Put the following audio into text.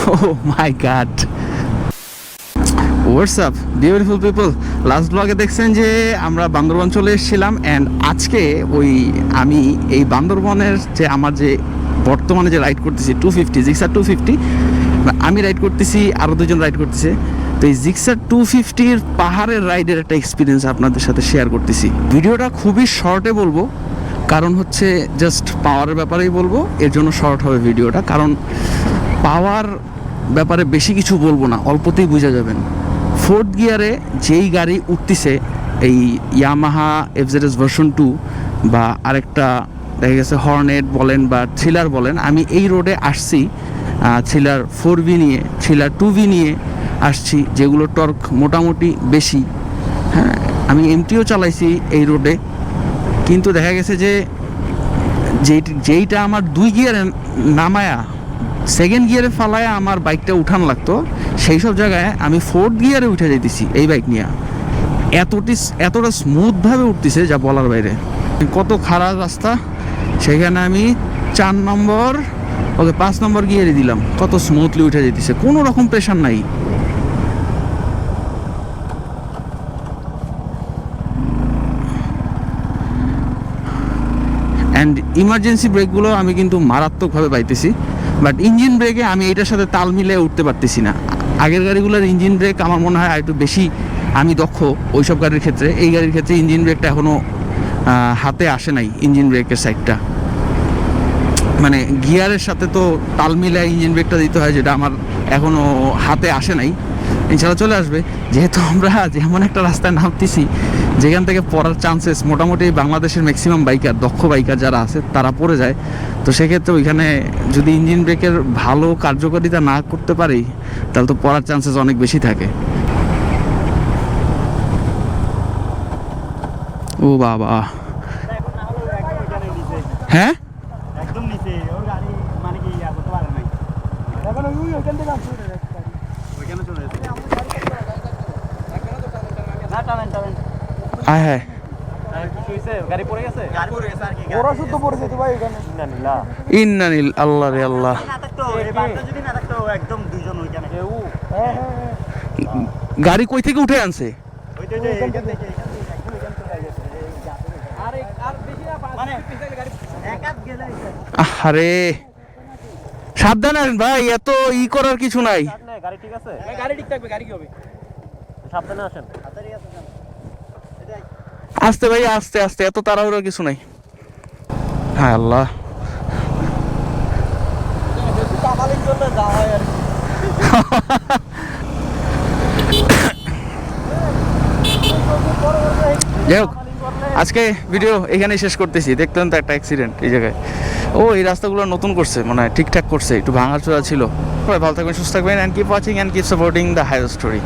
Oh my god. What's up beautiful people? Last ব্লগে দেখছেন যে আমরা বান্দরবন চলে এসেছিলাম অ্যান্ড আজকে আমি এই বান্দরবনের যে আমার যে বর্তমানে যে রাইড করতেছি 250 জিক্সার 250 আমি রাইড করতেছি, আরও দুজন রাইড করতেছে। তো এই জিক্সার 250-র পাহাড়ের রাইডের একটা এক্সপিরিয়েন্স আপনাদের সাথে শেয়ার করতেছি। ভিডিওটা খুবই শর্টে বলবো, কারণ হচ্ছে জাস্ট পাওয়ারের ব্যাপারেই বলবো, এর জন্য শর্ট হবে ভিডিওটা। কারণ পাওয়ার ব্যাপারে বেশি কিছু বলবো না, অল্পতেই বুঝে যাবেন। ফোর্থ গিয়ারে যেই গাড়ি উঠতেছে, এই ইয়ামাহা এফজেডএস ভার্সন 2 বা আরেকটা দেখা গেছে হর্নেট বলেন বা থ্রিলার বলেন, আমি এই রোডে আসছি থ্রিলার 4V নিয়ে, থ্রিলার 2V নিয়ে আসছি, যেগুলো টর্ক মোটামুটি বেশি। হ্যাঁ, আমি এমটিও চালাইছি এই রোডে, কিন্তু দেখা গেছে যে যেইটা আমার 2 গিয়ারে নামায়া সেকেন্ড গিয়ারে ফালায় আমার বাইকটা উঠান লাগতো, সেই সব জায়গায় আমি 4th গিয়ারে উঠে যেতেছি এই বাইক নিয়ে। এতটা স্মুথভাবে উঠতেছে যা বলার বাইরে। কত খারাপ রাস্তা, সেখানে আমি 4 নম্বর 5 নম্বর গিয়ারে দিলাম, কত স্মুথলি উঠে যেতেছে, কোনো রকম প্রেশার নাই। অ্যান্ড ইমার্জেন্সি ব্রেকগুলো আমি কিন্তু মারাত্মকভাবে পাইতেছি, বাট ইঞ্জিন ব্রেকে আমি এটার সাথে তাল মিলিয়ে উঠতে পারতেছি না। আগের গাড়িগুলোর ইঞ্জিন ব্রেক আমার মনে হয় একটু বেশি আমি দক্ষ ওইসব গাড়ির ক্ষেত্রে। এই গাড়ির ক্ষেত্রে ইঞ্জিন ব্রেকটা এখনও হাতে আসে নাই, ইঞ্জিন ব্রেকের সাইডটা, মানে গিয়ারের সাথে তো তাল মিলিয়ে ইঞ্জিন ব্রেকটা দিতে হয়, যেটা আমার এখনও হাতে আসে নাই। ইনশাল্লাহ চলে আসবে, যেহেতু আমরা যেমন একটা রাস্তায় নামতেছি যেখান থেকে পড়ার চান্সেস মোটামুটি বাংলাদেশের ম্যাক্সিমাম বাইকার, দক্ষ বাইকার যারা আছে তারা পড়ে যায়। তো সেক্ষেত্রে ওইখানে যদি ইঞ্জিন ব্রেকের ভালো কার্যকারিতা না করতে পারি, তাহলে তো পড়ার চান্সেস অনেক বেশি থাকে। ও বাবা, হ্যাঁ একদম নিচে ওর গাড়ি, মানে কি করতে পারে নাই, এখন ওইখান থেকে আসছে, ওইখানে চলে যাচ্ছে না। টানেন হ্যাঁ হ্যাঁ, কি হইছে? গাড়ি পড়ে গেছে আর কি, ওরা শুদ্ধ পড়ে যেত ভাই ওখানে। ইন্নানিল আল্লাহ রে আল্লাহ। না থাকতো এই বাসটা যদি না থাকতো, একদম দুইজন ওইখানে। হ্যাঁ গাড়ি কই থেকে উঠে আনছে? ওই তো এইখান থেকে একদম ওইখান থেকে গেছে। আর বেশি না, মানে গাড়ি এক হাত গেলে। আরে সাবধানে আসেন ভাই, এত করার কিছু নাই। গাড়ি ঠিক আছে, গাড়ি ঠিক থাকবে, গাড়ি কি হবে? সাবধানে আসেন। আস্তে ভাই, আস্তে আস্তে, এত তাড়াহুড়োর কিছু নাই। হ্যাঁ আল্লাহ, যাই হোক, আজকে ভিডিও এখানেই শেষ করতেছি। দেখতেন তো একটা অ্যাক্সিডেন্ট এই জায়গায়। এই রাস্তাগুলো নতুন করছে, মানে ঠিকঠাক করছে, একটু ভাঙাচোরা ছিল। ভালো থাকবেন, সুস্থ থাকবেন, and keep watching and keep supporting the higher story.